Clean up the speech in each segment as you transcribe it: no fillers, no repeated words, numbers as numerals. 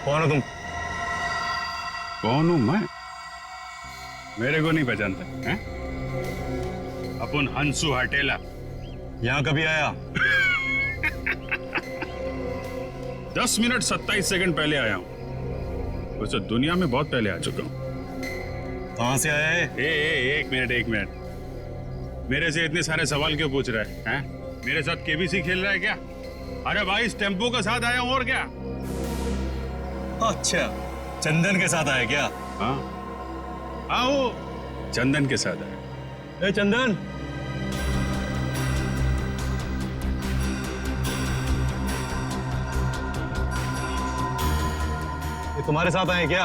कौन हो तुम? कौन हूं मैं? मेरे को नहीं पहचानता हैं? अपन हंसू हटेला। यहाँ कभी आया? 10 मिनट 27 सेकंड पहले आया हूं। वैसे दुनिया में बहुत पहले आ चुका हूं। कहाँ से आया है? एक मिनट। मेरे से इतने सारे सवाल क्यों पूछ रहा है? हैं? मेरे साथ केबीसी खेल रहा है क्या? अरे भाई, इस टेम्पो के साथ आया हूं और क्या? अच्छा, चंदन के साथ आया क्या? हाँ, वो चंदन के साथ आया। ए चंदन, ये तुम्हारे साथ आए क्या?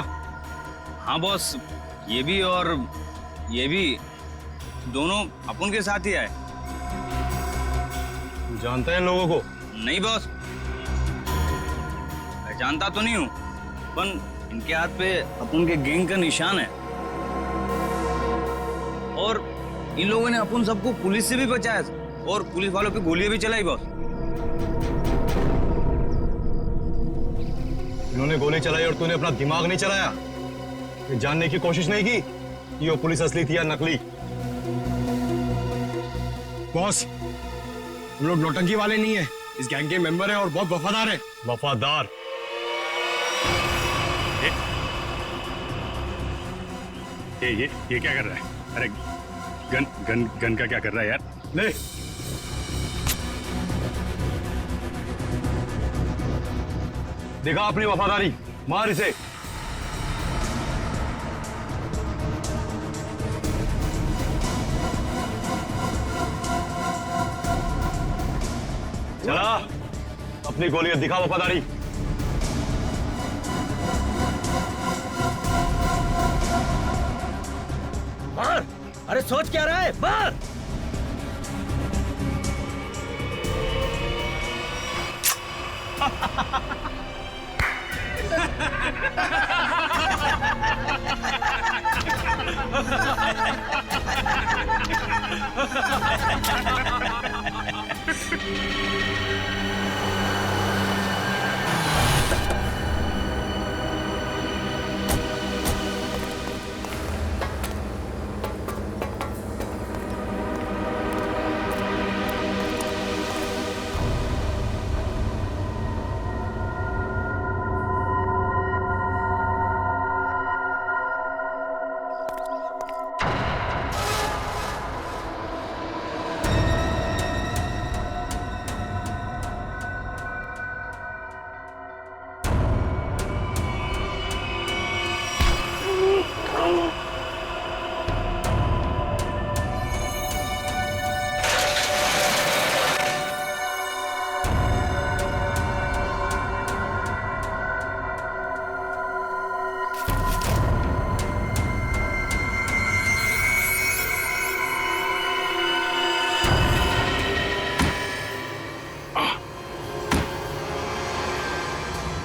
हाँ बॉस, ये भी और ये भी दोनों अपन के साथ ही आए। तू जानता है इन लोगों को? नहीं बॉस, मैं जानता तो नहीं हूँ, पर इनके हाथ पे अपन के गैंग का निशान है और इन लोगों ने अपन सबको पुलिस से भी बचाया और पुलिस वालों पे गोलियां भी चलाई बॉस। इन्होंने गोली चलाई और तूने अपना दिमाग नहीं चलाया? ये जानने की कोशिश नहीं की कि वो पुलिस असली थी या नकली? बॉस, हम लोग नौटंकी वाले नहीं है, इस गैंग के मेंबर हैं और बहुत वफादार है। वफादार? ये क्या कर रहा है? अरे गन का क्या कर रहा है यार? ले, दिखा अपनी वफादारी, मार इसे। चला, अपनी गोलियां दिखा वफादारी। मार! अरे सोच क्या रहा है? मार!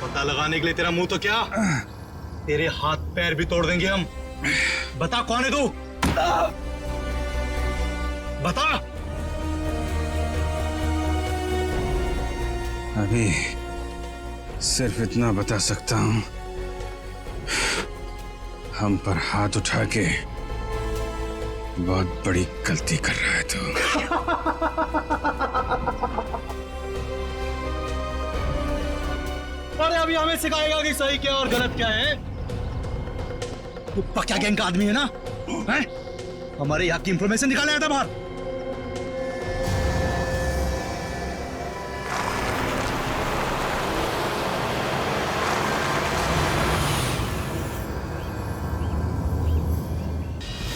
पता लगाने के लिए तेरा मुंह तो क्या, तेरे हाथ पैर भी तोड़ देंगे हम। बता कौन है तू? बता। अभी सिर्फ इतना बता सकता हूं, हम पर हाथ उठा के बहुत बड़ी गलती कर रहा है तू। अरे अभी हमें सिखाएगा कि सही क्या और गलत क्या है। तू पक्का गैंग का आदमी है ना? हैं? हमारे यहाँ की इंफॉर्मेशन निकाले आया था बाहर।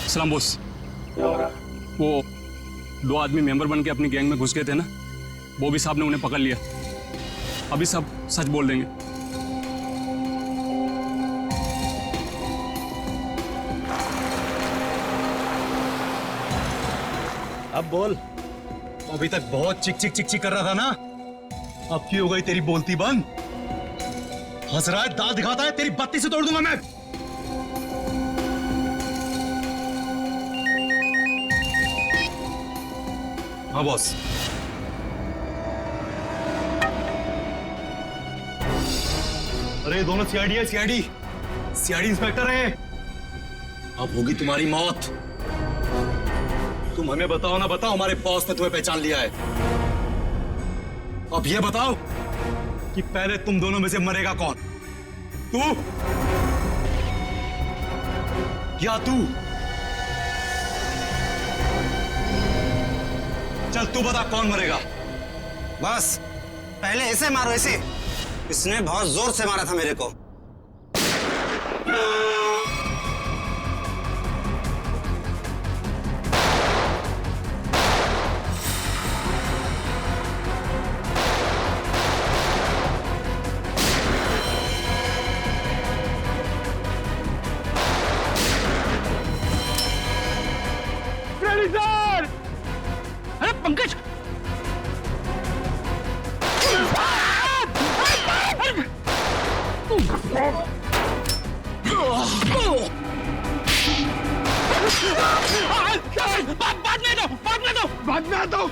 सलाम बॉस। वो 2 आदमी मेंबर बन के अपनी गैंग में घुस गए थे ना, बॉबी साहब ने उन्हें पकड़ लिया। अभी सब सच बोल देंगे। अब बोल। अभी तक बहुत चिक चिक चिक चिक कर रहा था ना, अब की हो गई तेरी बोलती बंद? हंस रहा है, दांत दिखाता है, तेरी बत्ती से तोड़ दूंगा मैं। हाँ बॉस। अरे दोनों सीआईडी है, सीआईडी सीआईडी इंस्पेक्टर है। अब होगी तुम्हारी मौत। तुम हमें बताओ ना, बताओ, हमारे बॉस ने तुम्हें पहचान लिया है। अब ये बताओ कि पहले तुम दोनों में से मरेगा कौन, तू या तू? चल तू बता, कौन मरेगा? बस पहले ऐसे मारो, ऐसे। इसने बहुत जोर से मारा था मेरे को। अरे पंकज, बाद में दो।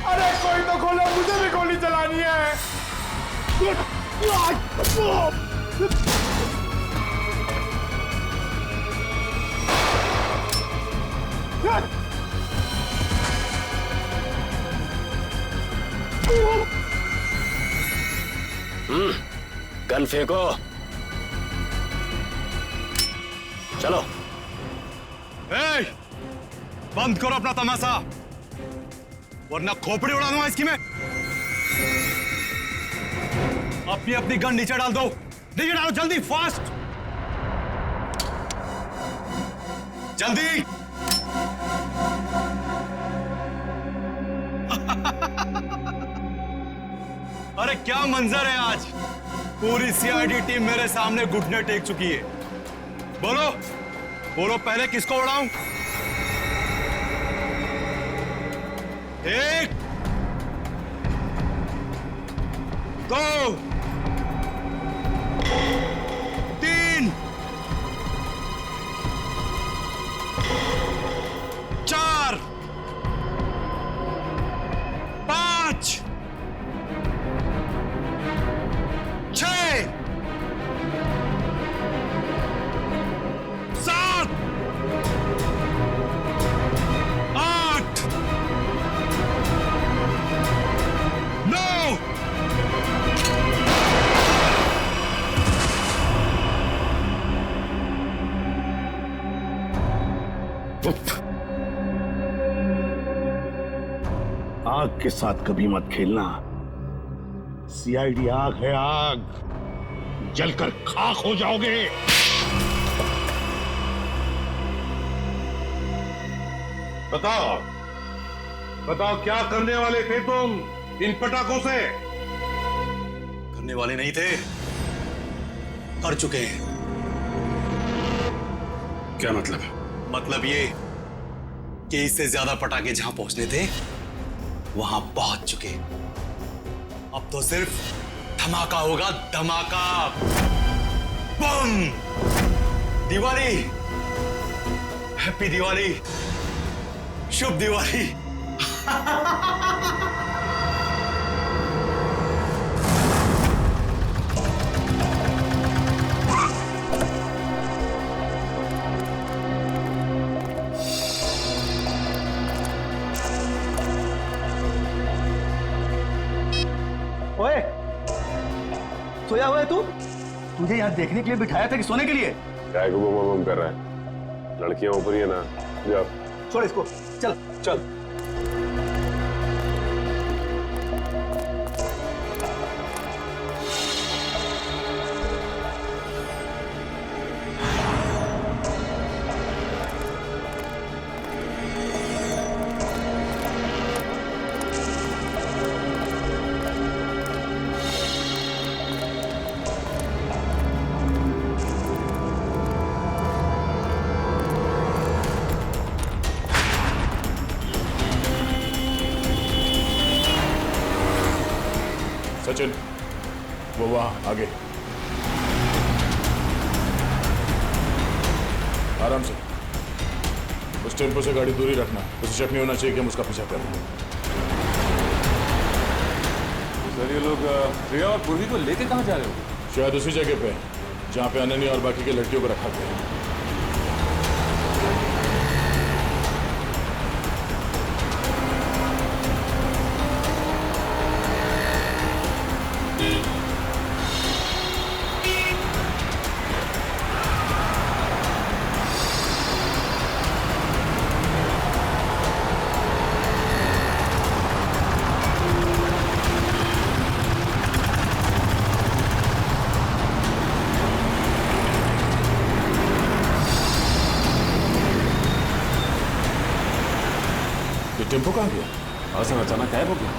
अरे कोई तो खोलो, मुझे भी गोली चलानी है। गन फेंको। चलो। ए, बंद करो अपना तमाशा, वरना खोपड़ी उड़ा दूंगा इसकी मैं। अपनी अपनी गन नीचे डाल दो, नीचे डालो जल्दी, फास्ट, जल्दी। अरे क्या मंजर है आज, पूरी सीआईडी टीम मेरे सामने घुटने टेक चुकी है। बोलो बोलो, पहले किसको उड़ाऊं? एक, दो, तीन, चार, पांच, छह, सात, आठ, नौ, आग के साथ कभी मत खेलना। सीआईडी आग है, आग, जलकर खाक हो जाओगे। बताओ बताओ, क्या करने वाले थे तुम इन पटाखों से? करने वाले नहीं थे, कर चुके हैं। क्या मतलब? मतलब ये कि इससे ज्यादा पटाखे जहां पहुंचने थे वहां पहुंच चुके। अब तो सिर्फ धमाका होगा, धमाका, बम। दिवाली, हैप्पी दिवाली, शुभ दिवाली। ओए, सोया हुआ है तू? तुझे यहाँ देखने के लिए बिठाया था कि सोने के लिए? क्या को बम कर रहा है? लड़कियां ऊपर ही है ना, जाओ। छोड़ इसको, चल चल। सचिन, वो वो वहां आगे। आराम से। उस टेम्पो से गाड़ी दूरी रखना, उसे शक नहीं होना चाहिए कि हम उसका पीछा कर रहे हैं। सर ये लोग प्रिया और पूर्वी को लेके कहाँ जा रहे हो? शायद उसी जगह पे जहाँ पे अनन्या और बाकी के लड़कियों को रखा गया है। टेम्पो कहाँ गया? हाँ सर, अचानक गायब हो गया।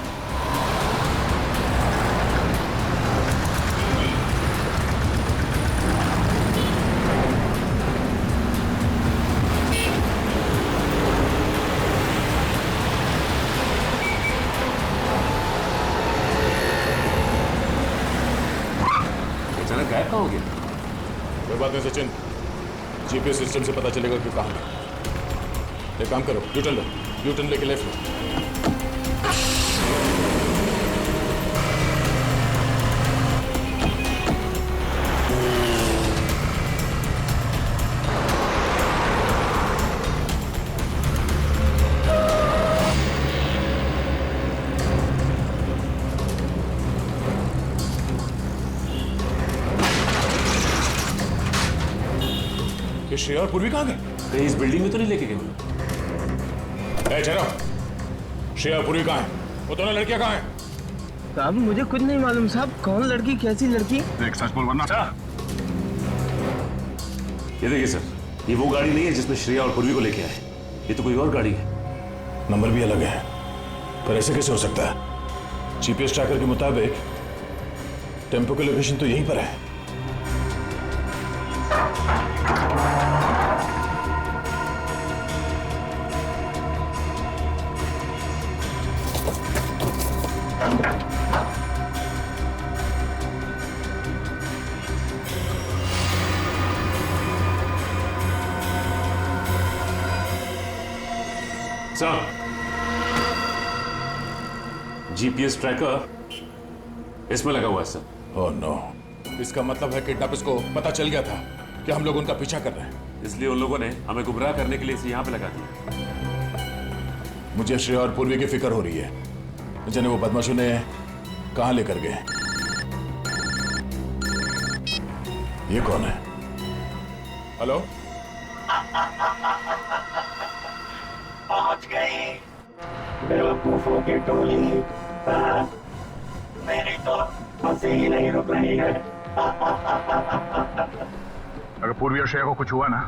अचानक गायब कहाँ हो गया? कोई बात नहीं सचिन, जीपीएस सिस्टम से पता चलेगा कि कहाँ है। एक काम करो, यूटर्न लो, यूटर्न लेके लेफ्ट लो। ये श्रेया और पूर्वी कहाँ गए? कहीं इस बिल्डिंग में तो नहीं लेके गए? ठहरो, श्रेया और पूर्वी कहाँ है? वो दोनों लड़कियां कहाँ हैं? साहब मुझे खुद नहीं मालूम साहब, कौन लड़की कैसी लड़की। एक सच बोल वरना। ये देखिए सर, ये वो गाड़ी नहीं है जिसमें श्रेया और पूर्वी को लेके आए। ये तो कोई और गाड़ी है। नंबर भी अलग है, पर ऐसे कैसे हो सकता है? जीपीएस ट्रैकर के मुताबिक टेम्पो की लोकेशन तो यहीं पर है। सर, जीपीएस ट्रैकर इसमें लगा हुआ है सर। ओह नो, इसका मतलब है किडनैपर्स को पता चल गया था कि हम लोग उनका पीछा कर रहे हैं, इसलिए उन लोगों ने हमें गुमराह करने के लिए इसे यहाँ पे लगा दिया। मुझे श्रेया और पूर्वी की फिक्र हो रही है। जिन्हें वो बदमाशों ने कहाँ लेकर गए? ये कौन है? हेलो, पहुंच गई बेवकूफों की टोली। मेरी तो हंसी ही नहीं रुक रही है। अगर पूर्वी और श्रेया को कुछ हुआ ना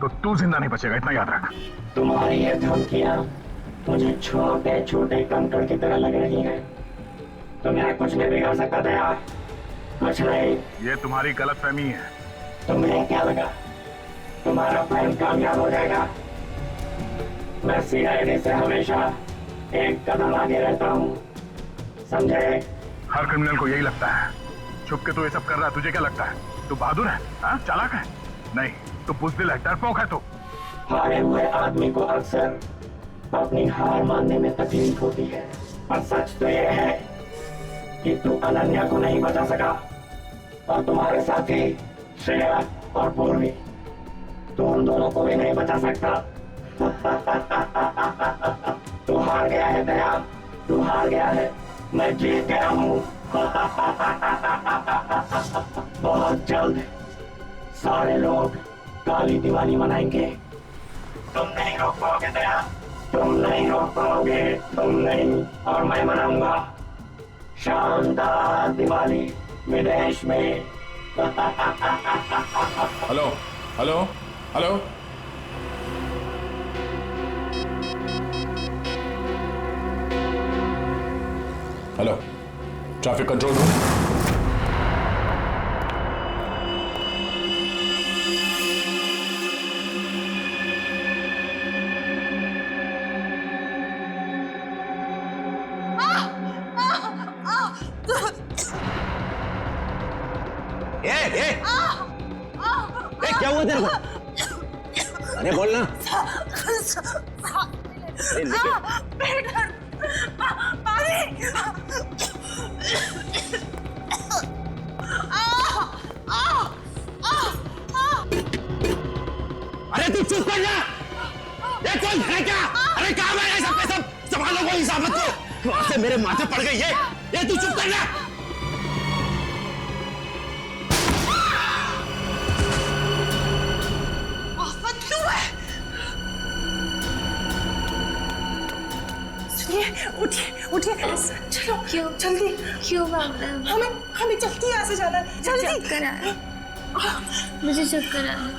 तो तू जिंदा नहीं बचेगा, इतना याद रख। तुम्हारी ये धमकियां मुझे छोटे छोटे कंकड़ की तरह लग रही हैं। तुम्हें कुछ नहीं बिगाड़ सकता दया, कुछ नहीं। ये तुम्हारी गलतफहमी है। तुम्हें क्या लगा तुम्हारा प्लान कामयाब हो जाएगा? मैं सीआईडी से हमेशा एक कदम आगे रहता हूँ, समझे? हर क्रिमिनल को यही लगता है। छुप के तू ये सब कर रहा है, तुझे क्या लगता है? तू बहादुर है, हाँ? चालाक है? नहीं, तू बुज़दिल है, डरपोक है तू। हारे हुए आदमी को अक्सर अपनी हार मानने में तकलीफ होती है, और सच तो यह है कि तू अनन्या को नहीं बचा सका, और तुम्हारे साथी श्रेया और पूर्वी, तू उन दोनों को भी नहीं बचा सकता। तू हार गया है दया, तू हार गया है। मैं जीत गया हूँ। बहुत जल्द सारे लोग काली दिवाली मनाएंगे। तुम नहीं रोक पाओगे दया, तुम नहीं रोक पाओगे, तुम नहीं। और मैं मनाऊंगा शानदार दिवाली विदेश में। Hello hello hello, hello, traffic control room. क्या हुआ तेरे को? अरे बोलना। अरे तू चुप कर जा। ये कौन है क्या? अरे काम है सब के सब संभालो कोई हिसाब मत करो। वहां से मेरे माथे पड़ गई ये तू चुप कर जा। उठिए उठिए चलो क्यों जल्दी क्यों हमें जल्दी यहाँ से जाना है जल्दी चक्कर आ रहा है मुझे चक्कर आ रहा है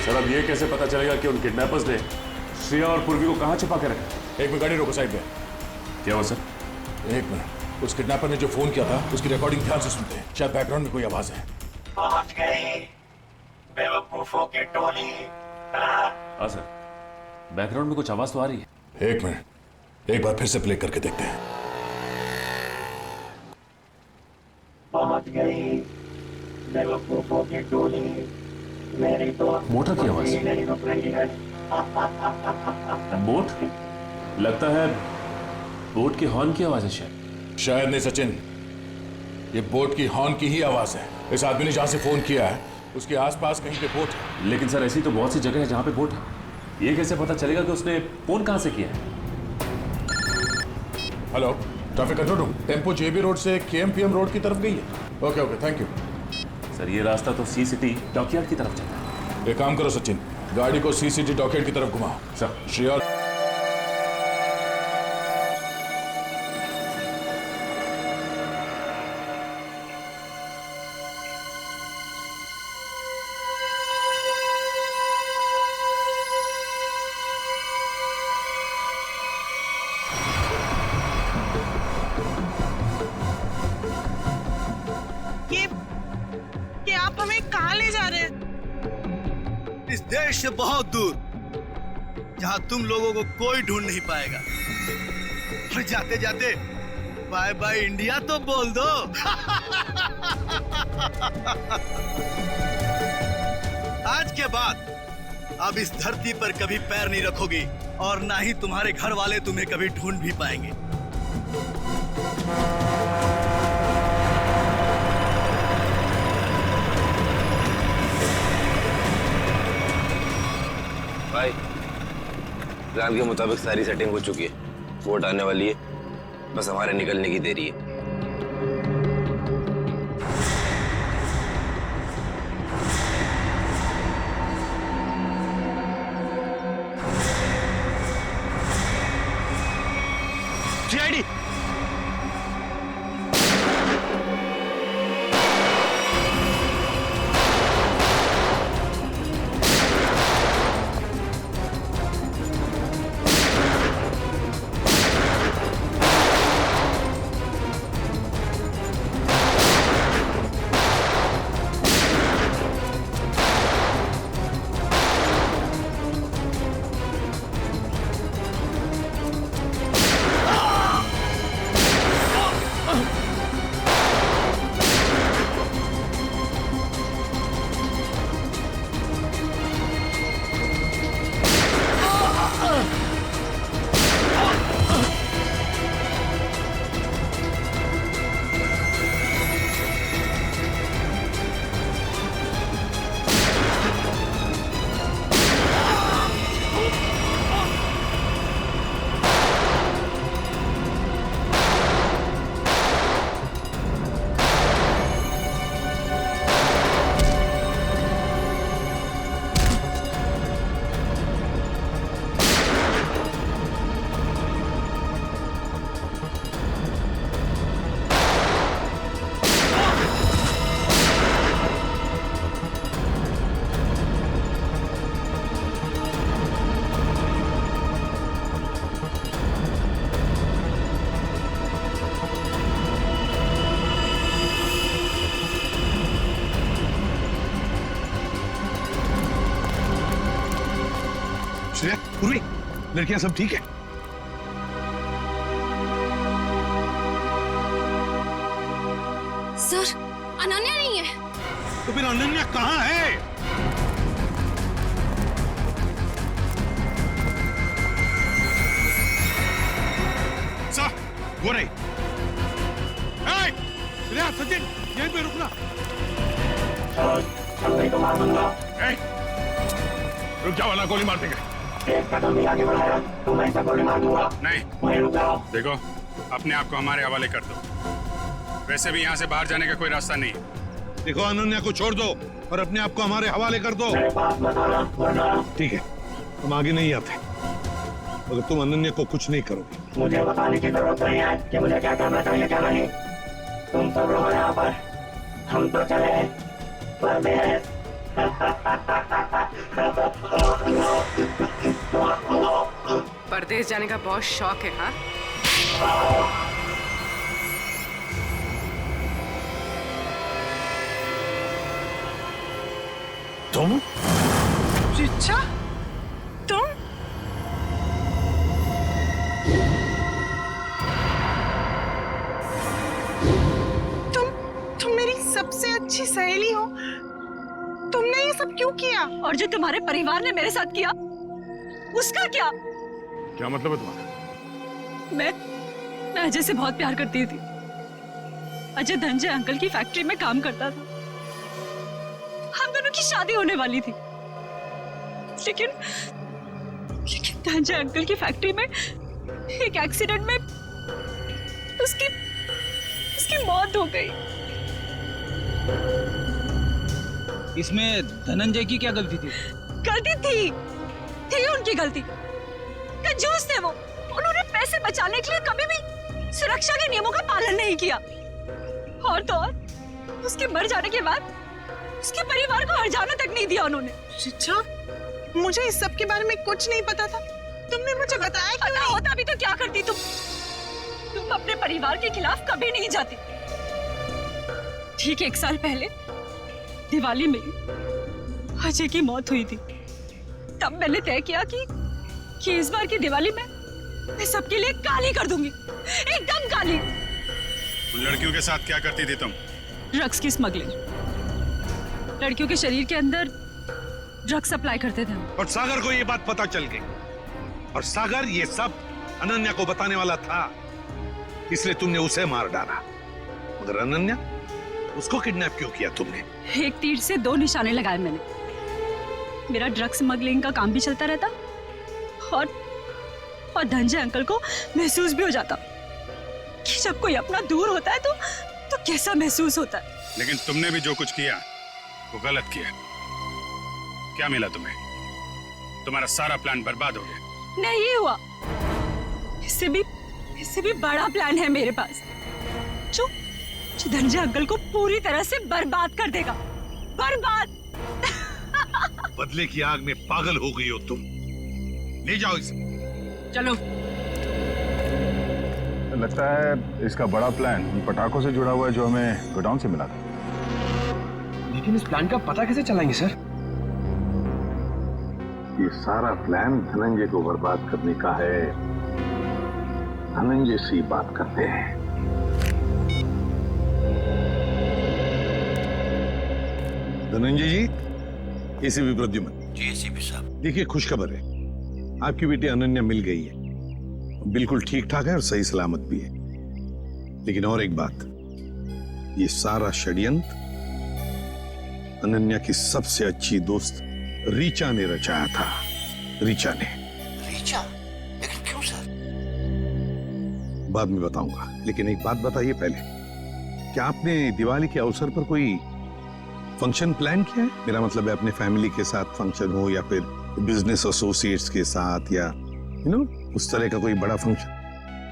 सर अब ये कैसे पता चलेगा कि उन किडनैपर्स ने श्रेया और पूर्वी को कहाँ छिपा के रखा? एक मिनट गाड़ी रोको साइड में। क्या हुआ सर? एक मिनट, उस किडनैपर ने जो फोन किया था उसकी रिकॉर्डिंग ध्यान से सुनते हैं, शायद बैकग्राउंड में कोई आवाज है। पहुंच गई बेवकूफों की टोली। हाँ सर, बैकग्राउंड में कुछ आवाज तो आ रही है। एक मिनट, एक बार फिर से प्ले करके देखते हैं। पहुंच गई बेवकूफों की टोली। मेरी तो मोटर की आवाज नहीं रुक रही है। बोट? लगता है बोट के हॉर्न की आवाज है शायद नहीं सचिन, ये बोट की हॉर्न की ही आवाज है। इस आदमी ने जहां से फोन किया है उसके आसपास कहीं पे बोट है। लेकिन सर ऐसी तो बहुत सी जगह है जहां पे बोट है। ये कैसे पता चलेगा कि उसने फोन कहां से किया है? Hello, traffic control room, tempo JB road से केएमपीएम रोड की तरफ गई है। Okay okay, thank you sir. ये रास्ता तो सी सिटी डॉकयार्ड की तरफ जाता है। एक काम करो सचिन, गाड़ी को सी सिटी डॉकयार्ड की तरफ घुमाओ। सर श्रेया आप हमें कहाँ ले जा रहे हैं? इस देश से बहुत दूर, जहां तुम लोगों को कोई ढूंढ नहीं पाएगा। और जाते जाते बाय बाय इंडिया तो बोल दो। आज के बाद अब इस धरती पर कभी पैर नहीं रखोगी और ना ही तुम्हारे घर वाले तुम्हें कभी ढूंढ भी पाएंगे। भाई, प्लान के मुताबिक सारी सेटिंग हो चुकी है। वोट आने वाली है, बस हमारे निकलने की देरी है। सीआईडी श्रेया, पूर्वी, लड़कियां सब ठीक है? सर, अनन्या नहीं है। तो फिर अनन्या कहाँ है? सर, वो रही। श्रेया, सचिन, यहीं पे रुकना। को मार दूंगा। रुक जाओ, वाला गोली मार देंगे। एक कदम भी आगे बढ़ाया तो मैं इसे गोली मार दूंगा। नहीं, वहीं रुक जाओ। देखो, अपने आप को हमारे हवाले कर दो। वैसे भी यहाँ से बाहर जाने का कोई रास्ता नहीं है। देखो, अनन्या को छोड़ दो और अपने आप को हमारे हवाले कर दो। मेरे पास मत आना, वरना ठीक है, हम आगे नहीं आते अगर तुम अनन्या को कुछ नहीं करोगे। मुझे बताने की जरूरत नहीं है कि मुझे क्या करना चाहिए क्या नहीं। तुम सब रहो यहाँ पर, हम तो चले परदेश। परदेश जाने का बहुत शौक है, हाँ? तुम? रिचा, तुम? तुम मेरी सबसे अच्छी सहेली हो। तुमने ये सब क्यों किया? और जो तुम्हारे परिवार ने मेरे साथ किया, उसका क्या? क्या मतलब है तुम्हारा? मैं अजय से बहुत प्यार करती थी। अजय धनंजय अंकल की फैक्ट्री में काम करता था। हम दोनों की शादी होने वाली थी, लेकिन धनंजय अंकल की फैक्ट्री में एक एक्सीडेंट में उसकी मौत हो गई। इसमें धनंजय की क्या गलती थी? गलती थी उनकी गलती। कंजूस थे वो। उन्होंने पैसे बचाने के लिए कभी भी सुरक्षा के नियमों का पालन नहीं किया। और तो और उसके मर जाने के बाद उसके परिवार को हर्जाना तक नहीं दिया उन्होंने। रिचा, मुझे इस सब के बारे में कुछ नहीं पता था। तुमने मुझे बताया क्यों नहीं? होता भी तो क्या करती तुम अपने परिवार के खिलाफ कभी नहीं जाती। ठीक 1 साल पहले दिवाली में अजय की मौत हुई थी। तब मैंने तय किया कि इस बार की दिवाली में मैं सबके लिए काली कर दूंगी, एकदम काली। उन लड़कियों के साथ क्या करती थी तुम? ड्रग्स की स्मगलिंग। लड़कियों के शरीर के अंदर ड्रग्स सप्लाई करते थे। और सागर को ये बात पता चल गई और सागर ये सब अनन्या को बताने वाला था, इसलिए तुमने उसे मार डाला। मगर अनन्या, उसको किडनैप क्यों किया तुमने? एक तीर से 2 निशाने लगाए मैंने। मेरा ड्रग्स स्मगलिंग का काम भी चलता रहता और धनंजय अंकल को महसूस भी हो जाता कि जब कोई अपना दूर होता है तो कैसा महसूस होता है। लेकिन तुमने भी जो कुछ किया वो गलत किया। क्या मिला तुम्हें? तुम्हारा सारा प्लान बर्बाद हो गया। नहीं हुआ। इससे भी बड़ा प्लान है मेरे पास, जो धनंजय अंकल को पूरी तरह से बर्बाद कर देगा। बर्बाद। बदले की आग में पागल हो गई हो तुम। ले जाओ इसे। चलो। लगता है इसका बड़ा प्लान उन पटाखों से जुड़ा हुआ है जो हमें गोडाउन से मिला था। लेकिन इस प्लान का पता कैसे चलाएंगे सर? ये सारा प्लान धनंजय को बर्बाद करने का है। धनंजय से बात करते हैं। धनंजय जी, एसीपी प्रद्युमन। जी एसीपी साहब। देखिए, खुशखबर है, आपकी बेटी अनन्या मिल गई है। बिल्कुल ठीक ठाक है और सही सलामत भी है। लेकिन और एक बात, ये सारा षड्यंत्र अनन्या की सबसे अच्छी दोस्त रीचा ने रचाया था। रीचा ने। रीचा? लेकिन क्यों सर? बाद में बताऊंगा, लेकिन एक बात बताइए पहले, क्या आपने दिवाली के अवसर पर कोई फंक्शन प्लान किया है? मेरा मतलब है अपने फैमिली के साथ फंक्शन हो या फिर बिजनेस एसोसिएट्स के साथ या उस तरह का कोई बड़ा फंक्शन।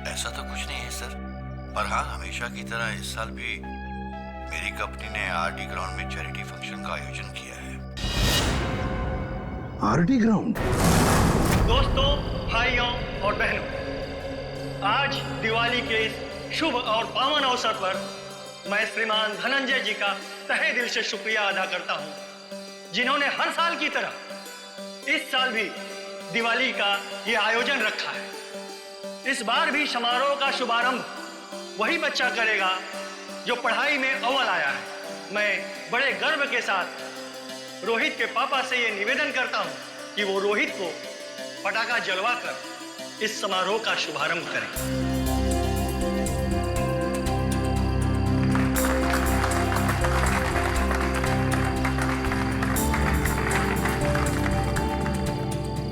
ऐसा तो कुछ नहीं है सर, पर हाँ, हमेशा की तरह इस साल भी मेरी कंपनी ने आरडी ग्राउंड में चैरिटी फंक्शन का आयोजन किया है। RD ground? दोस्तों, भाइयों और बहनों, आज दिवाली के इस शुभ और पावन अवसर पर मैं श्रीमान धनंजय जी का तहे दिल से शुक्रिया अदा करता हूं, जिन्होंने हर साल की तरह इस साल भी दिवाली का ये आयोजन रखा है। इस बार भी समारोह का शुभारंभ वही बच्चा करेगा जो पढ़ाई में अव्वल आया है। मैं बड़े गर्व के साथ रोहित के पापा से ये निवेदन करता हूँ कि वो रोहित को पटाखा जलवाकर इस समारोह का शुभारंभ करें।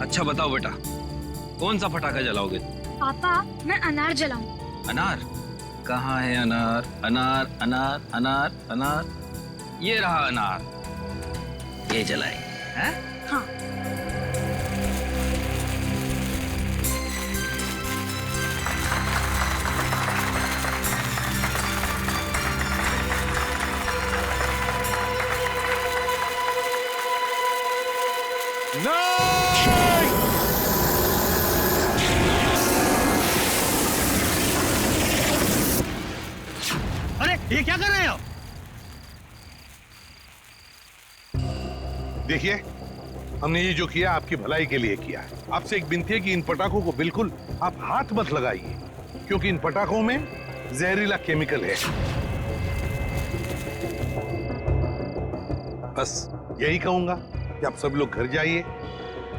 अच्छा बताओ बेटा, कौन सा पटाखा जलाओगे? पापा मैं अनार जलाऊं। अनार? कहाँ है अनार? अनार अनार अनार अनार, ये रहा अनार, ये जलाएंगे। हैं? हाँ। अरे ये क्या कर रहे हो? देखिए, हमने ये जो किया आपकी भलाई के लिए किया है। आपसे एक विनती है कि इन पटाखों को बिल्कुल आप हाथ मत लगाइए, क्योंकि इन पटाखों में जहरीला केमिकल है। बस यही कहूंगा कि आप सब लोग घर जाइए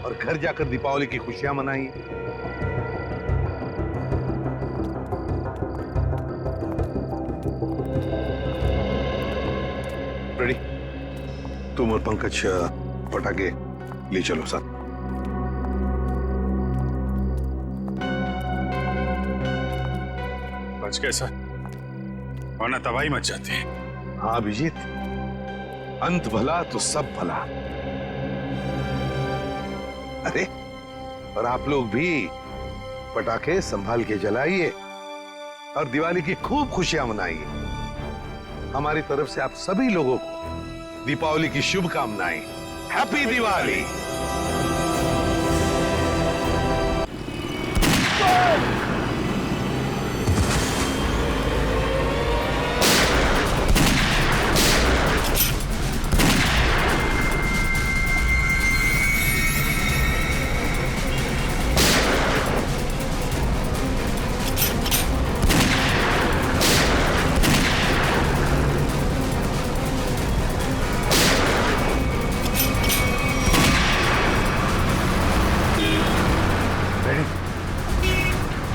और घर जाकर दीपावली की खुशियां मनाइए। रेडी? तुम और पंकज पटाखे ले चलो साथ। बच गए सर, वरना तबाही मच जाती है। हाँ अभिजीत, अंत भला तो सब भला। अरे और आप लोग भी पटाखे संभाल के जलाइए और दिवाली की खूब खुशियां मनाइए। हमारी तरफ से आप सभी लोगों को दीपावली की शुभकामनाएं। हैप्पी दिवाली।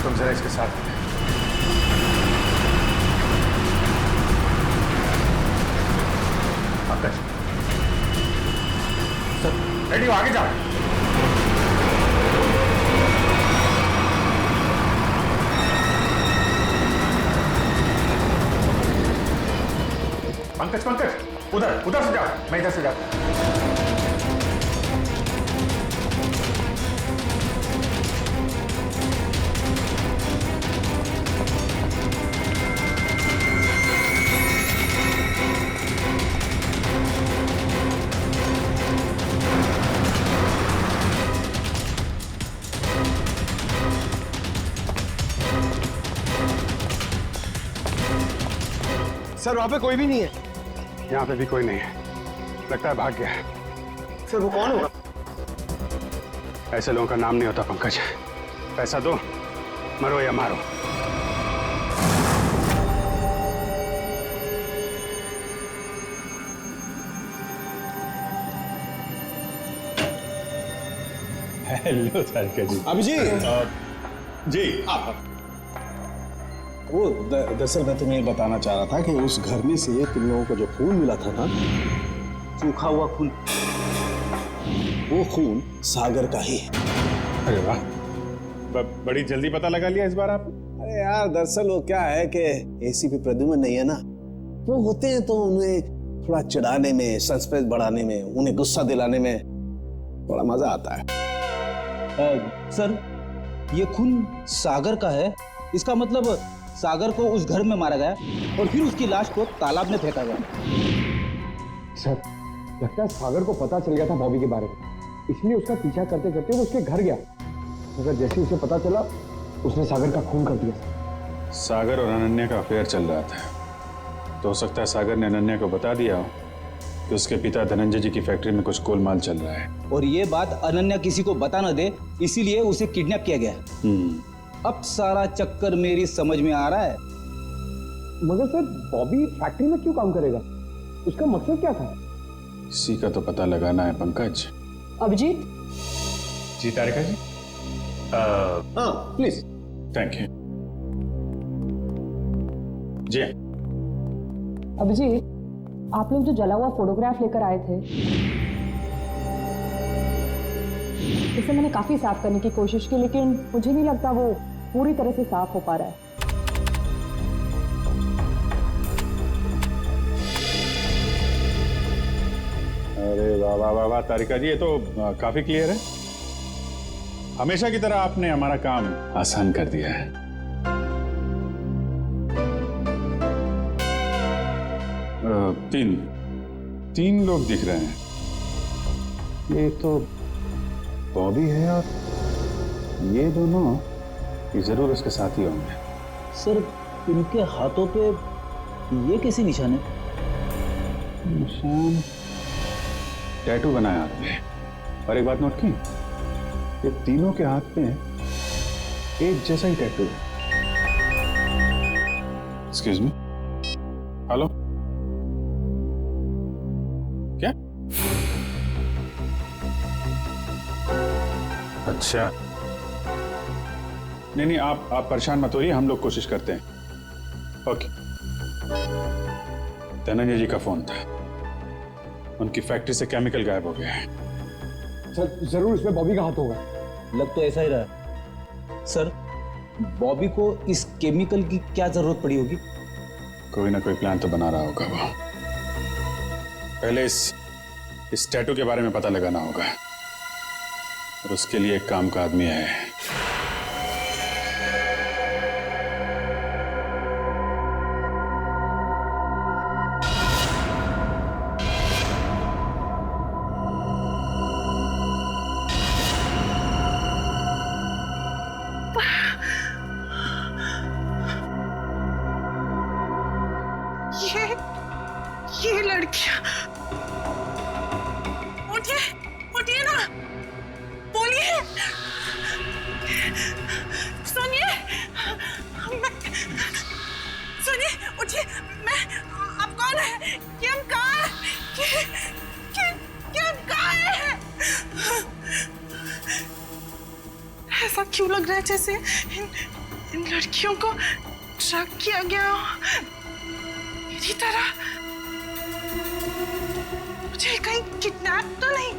तुम जरा इसके साथ। पंकज सर, रेडी हो, आगे जाओ। पंकज पंकज उधर उधर से जाओ, मैं इधर से जाता। सर वहां पे कोई भी नहीं है। यहाँ पे भी कोई नहीं है, लगता है भाग गया है। सर वो कौन होगा? ऐसे लोगों का नाम नहीं होता पंकज। पैसा दो, मरो या मारो। हेलो सरकार जी। अभिजीत जी आप वो दरअसल मैं तुम्हें बताना चाह रहा था कि उस घर में से तुम लोगों को जो खून मिला था ना, सूखा हुआ खून, वो खून सागर का ही है। अरे वाह, बड़ी जल्दी पता लगा लिया इस बार आप। अरे यार दरअसल वो क्या है कि एसीपी प्रद्युमन नहीं है ना, वो होते हैं तो उन्हें थोड़ा चिढ़ाने में, सस्पेंस बढ़ाने में, उन्हें गुस्सा दिलाने में थोड़ा मजा आता है। सर ये खून सागर का है, इसका मतलब सागर को उस घर में मारा गया और फिर उसकी लाश को तालाब में फेंका गया। सर लगता है सागर को पता चल गया था बॉबी के बारे में, इसलिए उसका पीछा करते करते वो उसके घर गया, मगर जैसे उसे पता चला उसने सागर का खून कर दिया। सागर और अनन्या का अफेयर चल रहा था, तो हो सकता है सागर ने अनन्या को बता दिया हो कि उसके पिता धनंजय जी की फैक्ट्री में कुछ गोलमाल चल रहा है। और ये बात अनन्या किसी को बता न दे, इसीलिए उसे किडनैप किया गया। अब सारा चक्कर मेरी समझ में आ रहा है। मगर सर, बॉबी फैक्ट्री में क्यों काम करेगा? उसका मकसद क्या था? इसी का तो पता लगाना है पंकज। अभिजीत जी तारिका जी। हाँ प्लीज। थैंक यू जी। अभिजीत, आप लोग जो जला हुआ फोटोग्राफ लेकर आए थे, इसे मैंने काफी साफ करने की कोशिश की, लेकिन मुझे नहीं लगता वो पूरी तरह से साफ हो पा रहा है। अरे वाह वाह वाह वाह तारिका जी, ये तो काफी क्लियर है। हमेशा की तरह आपने हमारा काम आसान कर दिया है। तीन लोग दिख रहे हैं। एक तो बॉबी है और ये दोनों ये जरूर उसके साथ ही होंगे। सर, इनके हाथों पे ये कैसे निशान है? निशान टैटू बनाया आपने। और एक बात नोट की, ये तीनों के हाथ में एक जैसा ही टैटू है। एक्सक्यूज मी, हेलो, क्या? अच्छा, नहीं आप परेशान मत होइए, हम लोग कोशिश करते हैं। ओके। धनंजय जी का फोन था, उनकी फैक्ट्री से केमिकल गायब हो गया है। सर, जरूर इसमें बॉबी का हाथ होगा। लग तो ऐसा ही रहा। सर, बॉबी को इस केमिकल की क्या जरूरत पड़ी होगी? कोई ना कोई प्लान तो बना रहा होगा वो। पहले इस टैटू के बारे में पता लगाना होगा, और उसके लिए एक काम का आदमी है। ये लड़कियां, उठिए ना, बोलिए, सुनिए, सुनिए, उठिए, आप कौन है? किम कहाँ है? किम कहाँ है? ऐसा क्यों लग रहा है जैसे इन लड़कियों को ट्रैक किया गया हो मेरी तरह? मुझे कहीं किडनैप तो नहीं?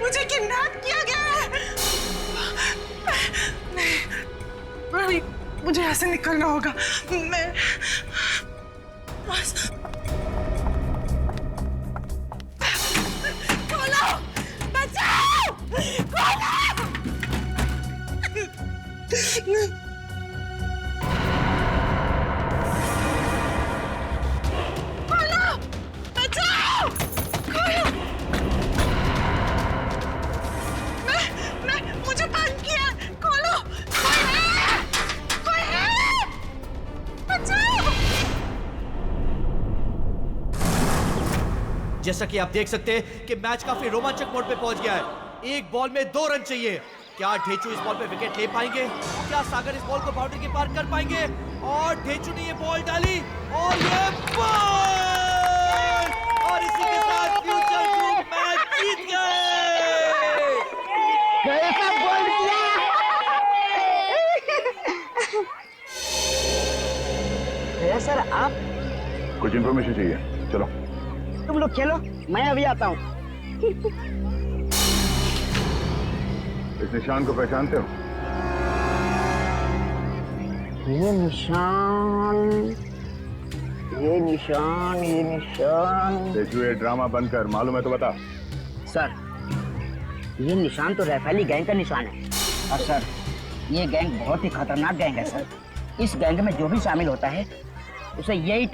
मुझे किडनैप किया गया है? नहीं, मुझे यहाँ से निकलना होगा। मैं बस खोलो, बचाओ, खोलो। मुझे बंद किया, खोलो, कोई है, बचाओ। जैसा कि आप देख सकते हैं कि मैच काफी रोमांचक मोड पे पहुंच गया है। एक बॉल में 2 रन चाहिए। क्या ढेचू इस बॉल पे विकेट ले पाएंगे? क्या सागर इस बॉल को बाउंड्री के पार कर पाएंगे? और ढेचू ने ये बॉल डाली और ये बॉल, और इसी के साथ फ्यूचर ग्रुप मैच जीत गए। कैसा बॉल किया? सर, आप कुछ इंफॉर्मेशन चाहिए? चलो तुम लोग खेलो, मैं अभी आता हूँ। इस निशान को पहचानते हो? ये निशान। देखो, ये ड्रामा बंद कर, मालूम है तो बता। सर, ये निशान तो रैफेली गैंग का निशान है। और सर, ये गैंग बहुत ही खतरनाक गैंग है सर। इस गैंग में जो भी शामिल होता है उसे यही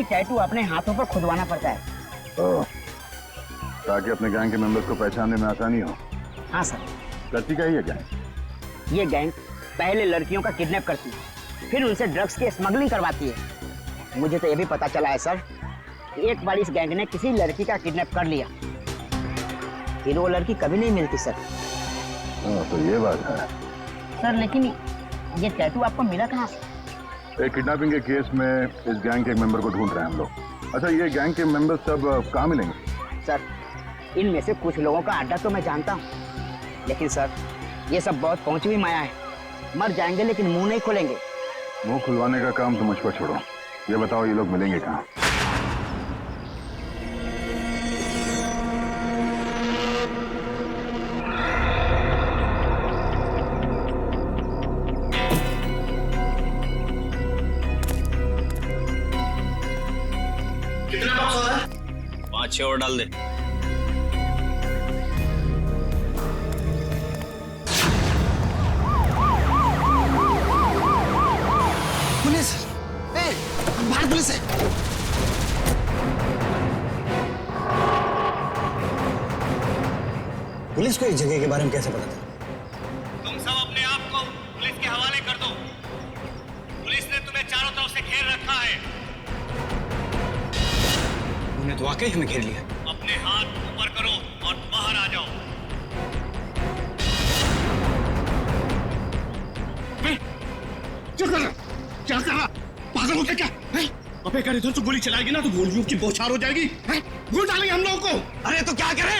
टैटू अपने हाथों पर खुदवाना पड़ता है। ताकि अपने गैंग के मेंबर्स को पहचानने में आसानी हो। हाँ सर। करती क्या है ये गैंग? ये गैंग पहले लड़कियों का किडनैप करती है, फिर उनसे ड्रग्स की स्मगलिंग करवाती है। मुझे तो ये भी पता चला है सर कि एक बार इस गैंग ने किसी लड़की का किडनैप कर लिया, फिर वो लड़की कभी नहीं मिलती सर। तो ये बात है सर, लेकिन ये टैटू आपको मिला कहाँ से? एक किडनैपिंग के केस में इस गैंग के एक मेंबर को ढूंढ रहे हैं हम लोग। अच्छा, ये गैंग के मेंबर सब कहाँ मिलेंगे? सर, इनमें से कुछ लोगों का अड्डा तो मैं जानता हूँ, लेकिन सर ये सब बहुत पहुंची हुई माया है। मर जाएंगे लेकिन मुंह नहीं खोलेंगे। मुंह खुलवाने का काम तो मुझ पर छोड़ो। ये बताओ, ये लोग मिलेंगे कहाँ? कितना बॉक्स हो रहा है? 5-6 और डाल दे। पुलिस! ए, बाहर पुलिस है। पुलिस को इस जगह के बारे में कैसे पता था? तुम सब अपने आप को पुलिस के हवाले कर दो। पुलिस ने तुम्हें चारों तरफ से घेर रखा है। उन्हें तो वाकई हमें घेर लिया। अपने हाथ ऊपर करो और बाहर आ जाओ। क्या कर रहा? क्या कर रहा? पागल हो गया क्या? अबे अगर इधर से गोली चलाएगी ना तो गोलियों की बौछार हो जाएगी। गोली डालेंगे हम लोगों को। अरे तो क्या करें?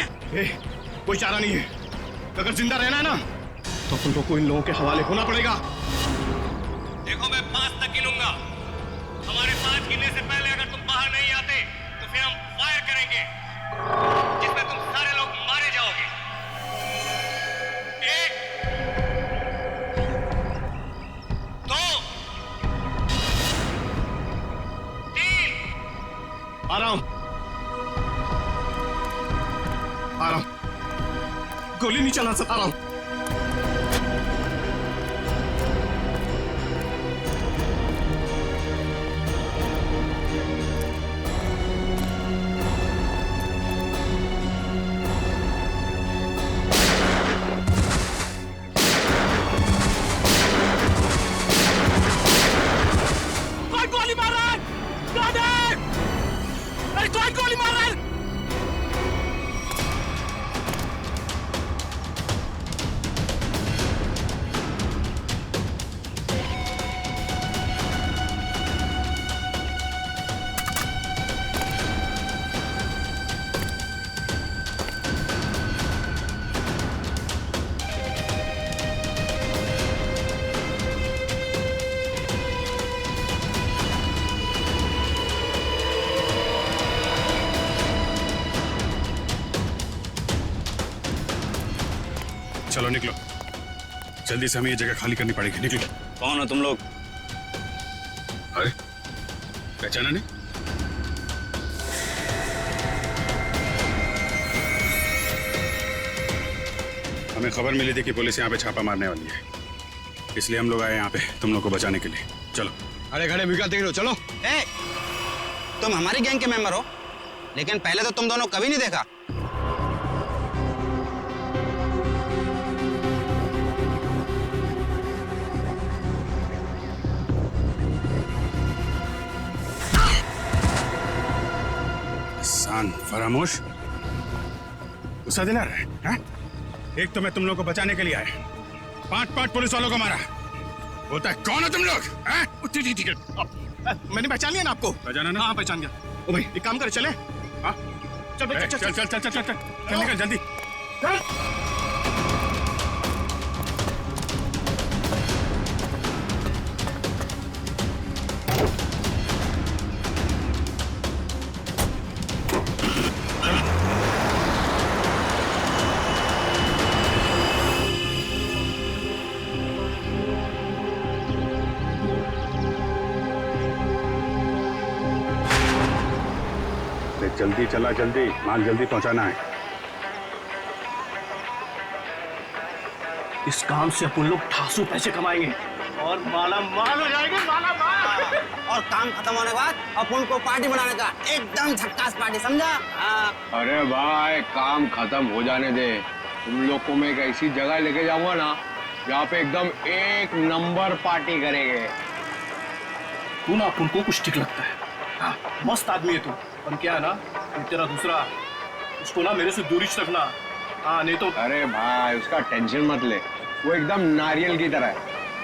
कोई चारा नहीं है। अगर जिंदा रहना है ना तो तुम लोग को इन लोगों के हवाले होना पड़ेगा। देखो, मैं 5 तक गिनूंगा। हमारे 5 गिनने से पहले अगर तुम बाहर नहीं आते तो फिर हम फायर करेंगे, जिसमें तुम सारे लोग मारे जाओगे। 1 2 3। आ रहा हूं, आ रहा हूं। गोली नहीं चला सकता। आ रहा हूं। गोली मार रहा है? अरे कौन गोली मार रहा है? चलो निकलो, जल्दी से हमें ये जगह खाली करनी पड़ेगी। निकलो। कौन हो तुम लोग? अरे पहचाना नहीं? हमें खबर मिली थी कि पुलिस यहाँ पे छापा मारने वाली है, इसलिए हम लोग आए यहाँ पे तुम लोग को बचाने के लिए। चलो। अरे खड़े मिका देख लो, चलो। ए, तुम हमारी गैंग के मेंबर हो, लेकिन पहले तो तुम दोनों कभी नहीं देखा। फरामोश, गुस्सा दिला रहा है, हाँ? एक तो मैं तुम लोगों को बचाने के लिए आया, 5 पुलिस वालों को मारा। बोलता है कौन हो तुम लोग? ठीक है, मैंने पहचान लिया ना आपको। पहचाना ना? हाँ पहचान गया। ओ भाई एक काम करे, चले? हाँ चल भाई, चल निकल जल्दी। जल्दी चला, जल्दी माल जल्दी पहुंचाना है। इस काम से अपन लोग ठासू पैसे कमाएंगे और माला माल हो जाएंगे, माला माल। और काम खत्म होने के बाद अपन को पार्टी बनाने का, एकदम झक्कास पार्टी, समझा? अरे भाई काम खत्म हो जाने दे, तुम लोग को मैं एक ऐसी जगह लेके जाऊंगा ना जहाँ पे एकदम 1 नंबर पार्टी करेंगे। तू ना अपन को कुछ ठीक लगता है। हाँ, मस्त आदमी है तू, और क्या है ना, तेरा दूसरा, उसको ना मेरे से दूरी रखना। हाँ नहीं तो। अरे भाई उसका टेंशन मत ले, वो एकदम नारियल की तरह है,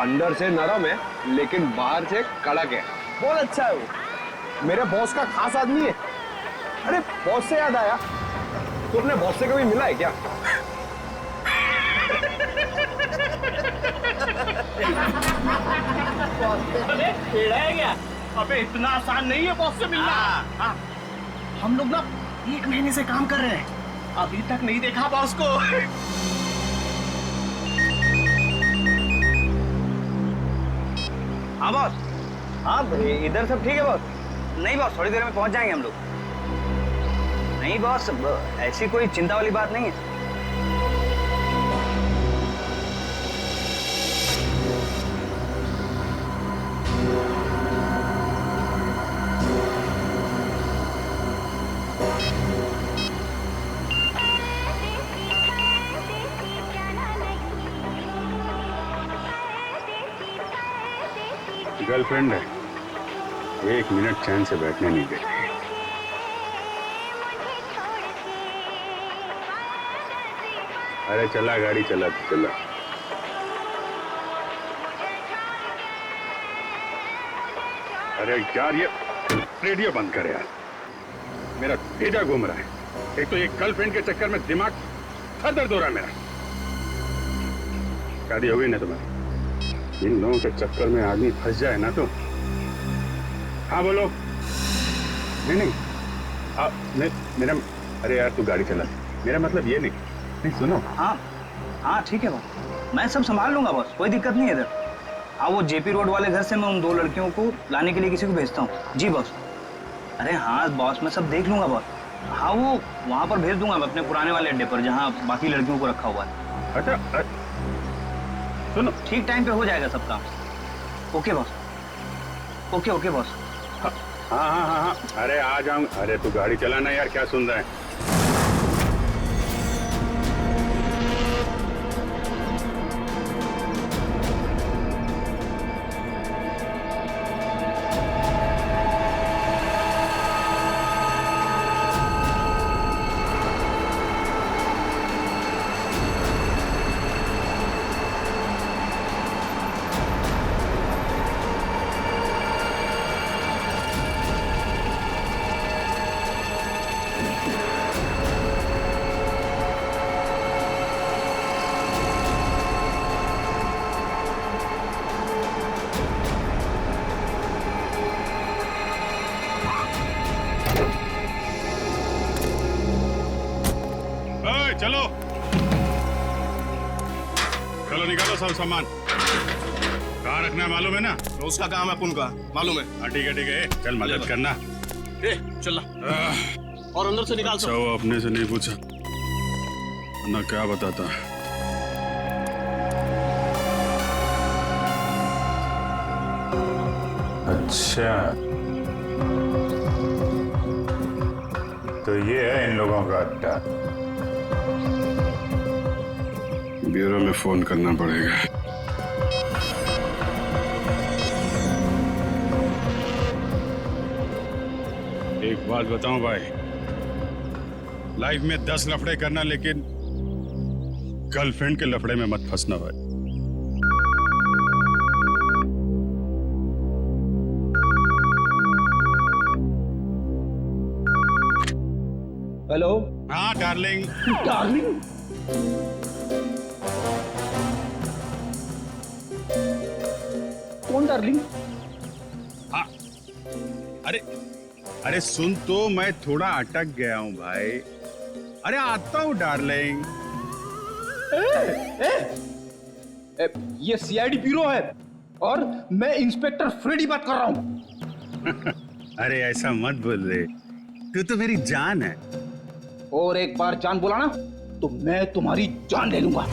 अंदर से नरम है लेकिन बाहर से कड़क है। बहुत अच्छा है वो, मेरे बॉस का खास आदमी है। अरे बॉस से याद आया, तू अपने बॉस से कभी मिला है क्या? अबे टेढ़ा है क्या? अबे इतना आसान नहीं है बॉस से मिलना। हाँ। हम लोग ना 1 महीने से काम कर रहे हैं, अभी तक नहीं देखा बॉस को। हाँ बॉस। हाँ इधर सब ठीक है बॉस? नहीं बॉस, थोड़ी देर में पहुंच जाएंगे हम लोग। नहीं बॉस, ऐसी कोई चिंता वाली बात नहीं है। गर्लफ्रेंड है, 1 मिनट चैन से बैठने नहीं दे। अरे चला गाड़ी, चला चला। अरे यार ये रेडियो बंद कर यार, मेरा तेजा घूम रहा है। एक तो ये गर्लफ्रेंड के चक्कर में दिमाग सर दर्द हो रहा है मेरा। शादी हो गई ना तुम्हारी, इन लोगों के चक्कर में आदमी फंस जाए ना तो। हाँ बोलो। नहीं मेरा, अरे यार तू गाड़ी चला, मेरा मतलब ये नहीं सुनो। हाँ हाँ ठीक है बॉस, मैं सब संभाल लूंगा बॉस, कोई दिक्कत नहीं है इधर। हाँ वो जेपी रोड वाले घर से मैं उन 2 लड़कियों को लाने के लिए किसी को भेजता हूँ। जी बॉस। अरे हाँ बॉस, मैं सब देख लूंगा बॉस। हाँ वो वहाँ पर भेज दूंगा मैं अपने पुराने वाले अड्डे पर जहाँ बाकी लड़कियों को रखा हुआ है। अच्छा सुनो, ठीक टाइम पे हो जाएगा सब काम। Okay boss, okay boss. हाँ अरे आ जाऊँ। अरे तू गाड़ी चलाना यार, क्या सुन रहा है? चलो चलो निकालो सब सामान। कहाँ रखना है मालूम है ना? तो उसका काम है, उनका मालूम है। हाँ ठीक है चल मदद करना। चल और अंदर से निकाल। अच्छा वो अपने से नहीं पूछा ना, क्या बताता। अच्छा तो ये है इन लोगों का अड्डा। ब्यूरो में फोन करना पड़ेगा। एक बात बताऊं भाई, लाइफ में 10 लफड़े करना, लेकिन गर्लफ्रेंड के लफड़े में मत फंसना भाई। हेलो। हाँ डार्लिंग। डार्लिंग? कौन डार्लिंग? हाँ अरे सुन तो, मैं थोड़ा अटक गया हूँ भाई। अरे आता हूँ डार्लिंग। ये सीआईडी ब्यूरो है और मैं इंस्पेक्टर फ्रेडी बात कर रहा हूँ। अरे ऐसा मत बोल रे, तू तो मेरी जान है। और एक बार जान बोला ना तो मैं तुम्हारी जान ले लूंगा।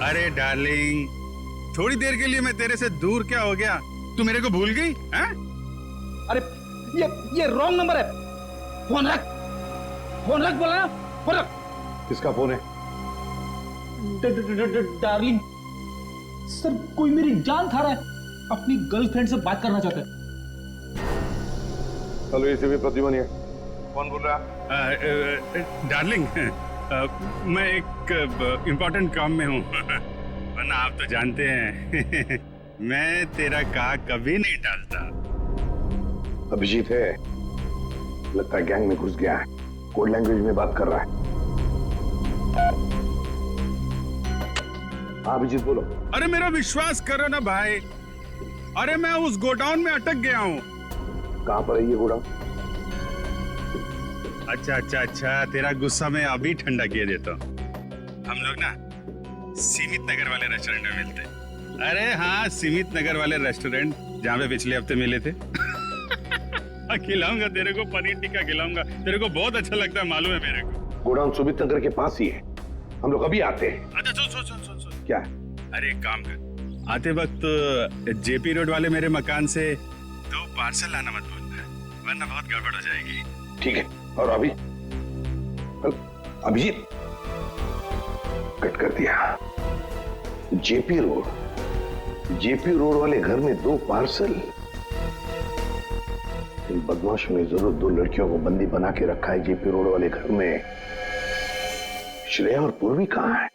अरे डार्लिंग, थोड़ी देर के लिए मैं तेरे से दूर क्या हो गया? तू मेरे को भूल गई हैं? अरे ये रॉन्ग नंबर है। फोन रख बोला ना, फोन रख। किसका फोन है? डार्लिंग सर, कोई मेरी जान खा रहा है, अपनी गर्लफ्रेंड से बात करना चाहता है। हेलो ये सिर्फ प्रतिबंध है। कौन बोल रहा? डार्लिंग, मैं एक इम्पोर्टेंट काम में हूँ। वरना आप तो जानते हैं मैं तेरा का कभी नहीं टालता। अभिजीत है, लगता है गैंग में घुस गया है, कोड लैंग्वेज में बात कर रहा है। हाँ अभिजीत बोलो। अरे मेरा विश्वास करो ना भाई, अरे मैं उस गोडाउन में अटक गया हूँ। कहाँ पर है ये गोडाउन? अच्छा, तेरा गुस्सा मैं अभी ठंडा किए देता हूँ। हम लोग ना सीमित नगर वाले रेस्टोरेंट में मिलते हैं। अरे हाँ, सीमित नगर वाले रेस्टोरेंट जहाँ पे पिछले हफ्ते मिले थे। खिलाऊंगा तेरे को, पनीर टिक्का खिलाऊंगा तेरे को, बहुत अच्छा लगता है, मालूम है मेरे को। गोडाउन सुमित नगर के पास ही है, हम लोग अभी आते हैं। अच्छा सुन। क्या? अरे एक काम कर, आते वक्त जेपी रोड वाले मेरे मकान से 2 पार्सल लाना मत भूलना, वरना बहुत गड़बड़ हो जाएगी। ठीक है। और अभिजीत कट कर दिया। जेपी रोड वाले घर में 2 पार्सल। इन बदमाशों ने जरूर 2 लड़कियों को बंदी बना के रखा है जेपी रोड वाले घर में। श्रेया और पूर्वी कहाँ है?